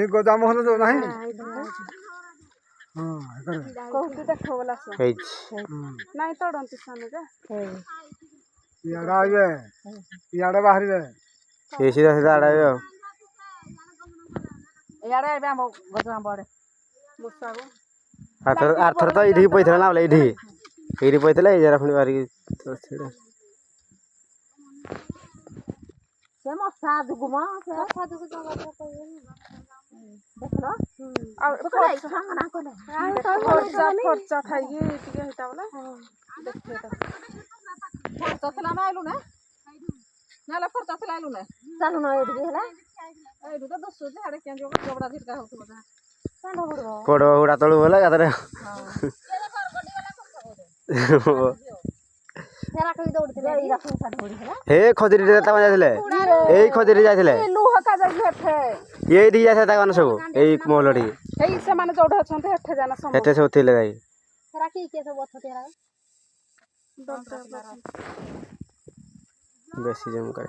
गोदाम इे बाहर सीधा सीधा आड़े आरथर तो ये पैसा ना बोले ये पैसा जरा पुणी बाहर पड़ उड़ा तलू बोला हे खजुरी जाते खजुरी जाते ये दी जाते सब यही महल सब थे बेसी जम कर